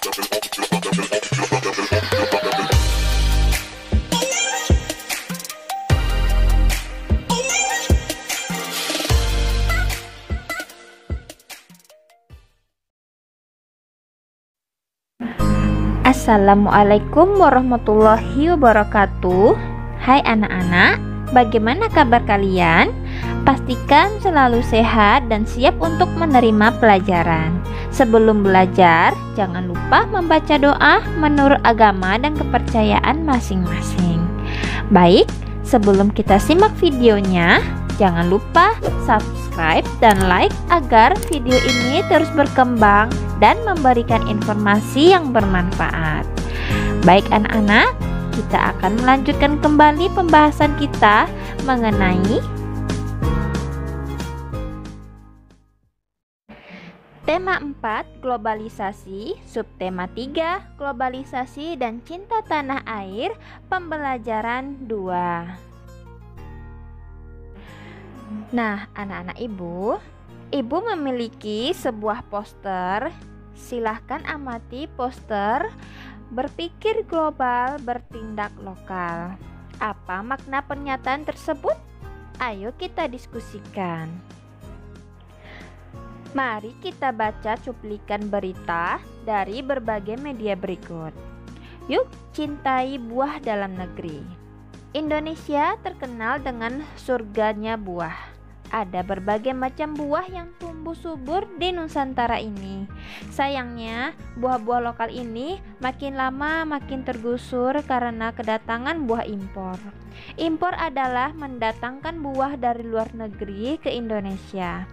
Assalamualaikum warahmatullahi wabarakatuh. Hai anak-anak, bagaimana kabar kalian? Pastikan selalu sehat dan siap untuk menerima pelajaran. Sebelum belajar, jangan lupa membaca doa menurut agama dan kepercayaan masing-masing. Baik, sebelum kita simak videonya, jangan lupa subscribe dan like agar video ini terus berkembang dan memberikan informasi yang bermanfaat. Baik anak-anak, kita akan melanjutkan kembali pembahasan kita mengenai tema 4, globalisasi, subtema 3, globalisasi dan cinta tanah air, pembelajaran 2. Nah, anak-anak ibu memiliki sebuah poster. Silahkan amati poster berpikir global, bertindak lokal. Apa makna pernyataan tersebut? Ayo kita diskusikan. Mari kita baca cuplikan berita dari berbagai media berikut. Yuk cintai buah dalam negeri. Indonesia terkenal dengan surganya buah. Ada berbagai macam buah yang tumbuh subur di Nusantara ini. Sayangnya, buah-buah lokal ini makin lama makin tergusur karena kedatangan buah impor. Impor adalah mendatangkan buah dari luar negeri ke Indonesia.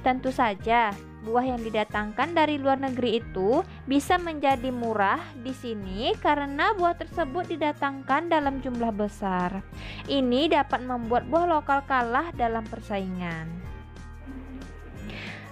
Tentu saja, buah yang didatangkan dari luar negeri itu bisa menjadi murah di sini karena buah tersebut didatangkan dalam jumlah besar. Ini dapat membuat buah lokal kalah dalam persaingan.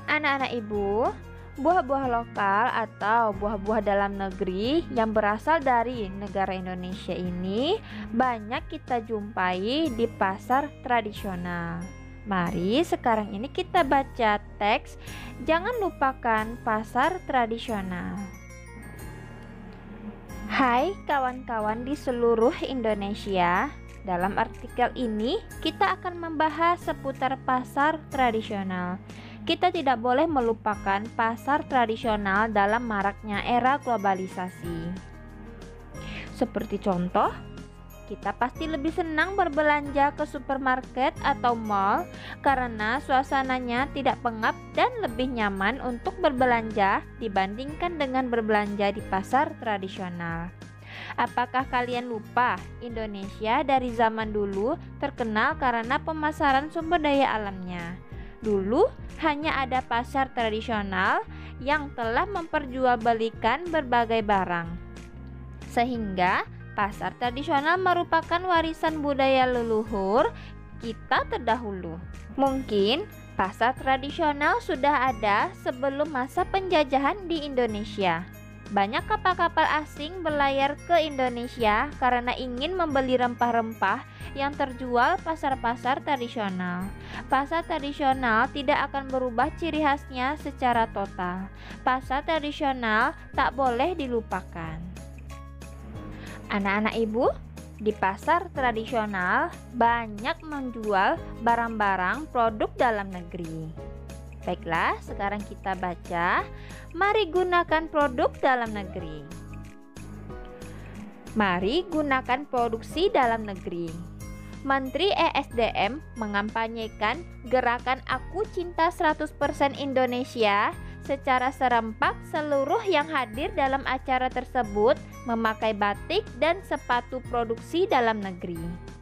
Anak-anak ibu, buah-buah lokal atau buah-buah dalam negeri yang berasal dari negara Indonesia ini banyak kita jumpai di pasar tradisional. Mari sekarang ini kita baca teks. Jangan lupakan pasar tradisional. Hai kawan-kawan di seluruh Indonesia. Dalam artikel ini kita akan membahas seputar pasar tradisional. Kita tidak boleh melupakan pasar tradisional dalam maraknya era globalisasi. Seperti contoh, kita pasti lebih senang berbelanja ke supermarket atau mall karena suasananya tidak pengap dan lebih nyaman untuk berbelanja dibandingkan dengan berbelanja di pasar tradisional. Apakah kalian lupa Indonesia dari zaman dulu terkenal karena pemasaran sumber daya alamnya? Dulu hanya ada pasar tradisional yang telah memperjualbelikan berbagai barang, sehingga pasar tradisional merupakan warisan budaya leluhur kita terdahulu. Mungkin pasar tradisional sudah ada sebelum masa penjajahan di Indonesia. Banyak kapal-kapal asing berlayar ke Indonesia karena ingin membeli rempah-rempah yang terjual pasar-pasar tradisional. Pasar tradisional tidak akan berubah ciri khasnya secara total. Pasar tradisional tak boleh dilupakan. Anak-anak ibu, di pasar tradisional banyak menjual barang-barang produk dalam negeri. Baiklah, sekarang kita baca. Mari gunakan produk dalam negeri. Mari gunakan produksi dalam negeri. Menteri ESDM mengampanyekan gerakan Aku Cinta 100% Indonesia. Secara serempak, seluruh yang hadir dalam acara tersebut memakai batik dan sepatu produksi dalam negeri.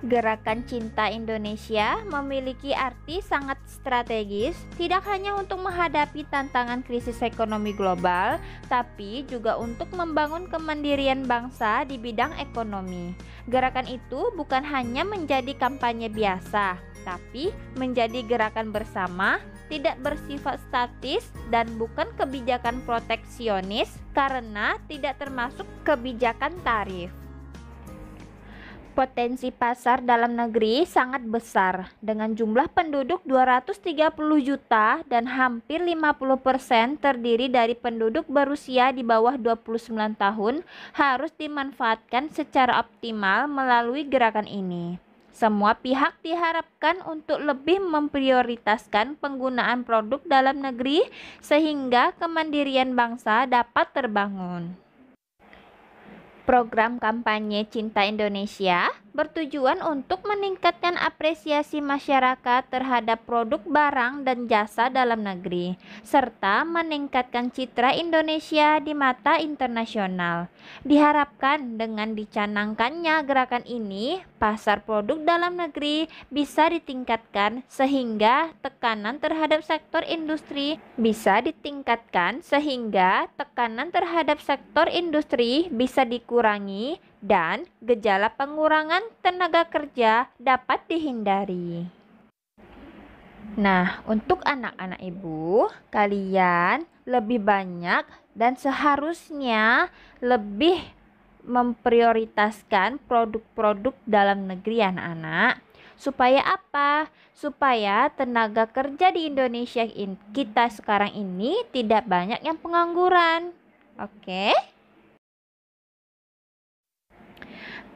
Gerakan Cinta Indonesia memiliki arti sangat strategis, tidak hanya untuk menghadapi tantangan krisis ekonomi global, tapi juga untuk membangun kemandirian bangsa di bidang ekonomi. Gerakan itu bukan hanya menjadi kampanye biasa, tapi menjadi gerakan bersama, tidak bersifat statis dan bukan kebijakan proteksionis karena tidak termasuk kebijakan tarif. Potensi pasar dalam negeri sangat besar dengan jumlah penduduk 230 juta dan hampir 50% terdiri dari penduduk berusia di bawah 29 tahun harus dimanfaatkan secara optimal melalui gerakan ini. Semua pihak diharapkan untuk lebih memprioritaskan penggunaan produk dalam negeri sehingga kemandirian bangsa dapat terbangun. Program kampanye Cinta Indonesia bertujuan untuk meningkatkan apresiasi masyarakat terhadap produk barang dan jasa dalam negeri, serta meningkatkan citra Indonesia di mata internasional. Diharapkan dengan dicanangkannya gerakan ini, pasar produk dalam negeri bisa ditingkatkan sehingga tekanan terhadap sektor industri bisa dikurangi dan gejala pengurangan tenaga kerja dapat dihindari. Nah, untuk anak-anak ibu, kalian lebih banyak dan seharusnya lebih memprioritaskan produk-produk dalam negeri anak-anak. Supaya apa? Supaya tenaga kerja di Indonesia kita sekarang ini tidak banyak yang pengangguran. Oke?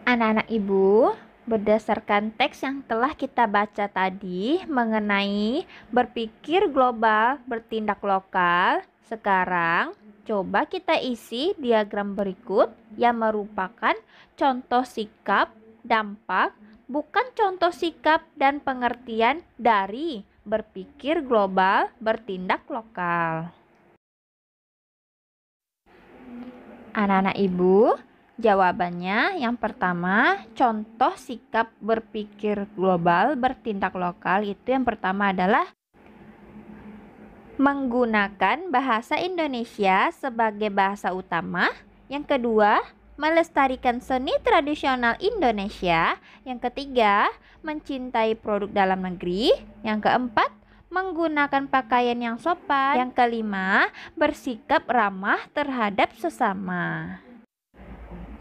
Anak-anak ibu, berdasarkan teks yang telah kita baca tadi mengenai berpikir global, bertindak lokal, sekarang coba kita isi diagram berikut yang merupakan contoh sikap, dampak, bukan contoh sikap dan pengertian dari berpikir global, bertindak lokal. Anak-anak ibu, jawabannya yang pertama, contoh sikap berpikir global, bertindak lokal itu yang pertama adalah menggunakan bahasa Indonesia sebagai bahasa utama. Yang kedua, melestarikan seni tradisional Indonesia. Yang ketiga, mencintai produk dalam negeri. Yang keempat, menggunakan pakaian yang sopan. Yang kelima, bersikap ramah terhadap sesama.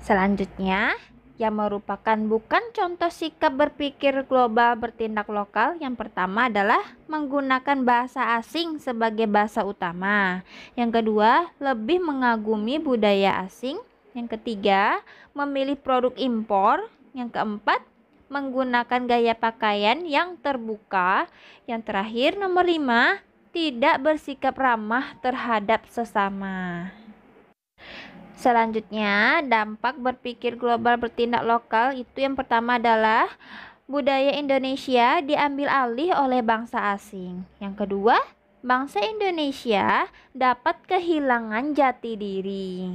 Selanjutnya, yang merupakan bukan contoh sikap berpikir global bertindak lokal, yang pertama adalah menggunakan bahasa asing sebagai bahasa utama. Yang kedua, lebih mengagumi budaya asing. Yang ketiga, memilih produk impor. Yang keempat, menggunakan gaya pakaian yang terbuka. Yang terakhir, nomor 5, tidak bersikap ramah terhadap sesama. Selanjutnya, dampak berpikir global bertindak lokal itu yang pertama adalah budaya Indonesia diambil alih oleh bangsa asing. Yang kedua, bangsa Indonesia dapat kehilangan jati diri.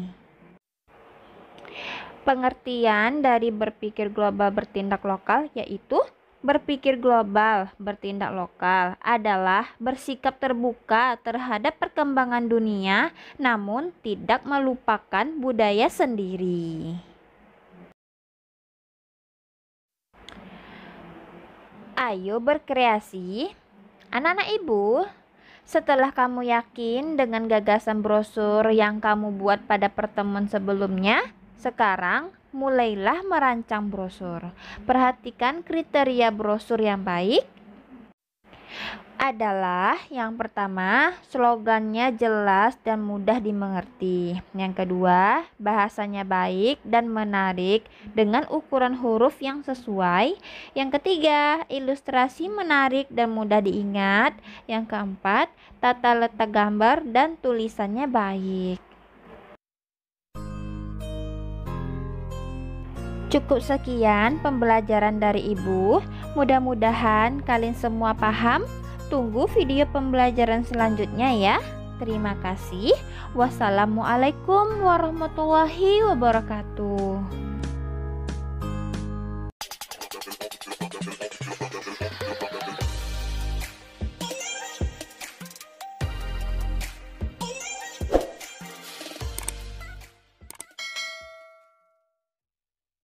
Pengertian dari berpikir global bertindak lokal yaitu berpikir global bertindak lokal adalah bersikap terbuka terhadap perkembangan dunia namun tidak melupakan budaya sendiri. Ayo berkreasi. Anak-anak ibu, setelah kamu yakin dengan gagasan brosur yang kamu buat pada pertemuan sebelumnya, sekarang mulailah merancang brosur. Perhatikan kriteria brosur yang baik adalah yang pertama, slogannya jelas dan mudah dimengerti. Yang kedua, bahasanya baik dan menarik dengan ukuran huruf yang sesuai. Yang ketiga, ilustrasi menarik dan mudah diingat. Yang keempat, tata letak gambar dan tulisannya baik. Cukup sekian pembelajaran dari Ibu. Mudah-mudahan kalian semua paham. Tunggu video pembelajaran selanjutnya ya. Terima kasih. Wassalamualaikum warahmatullahi wabarakatuh.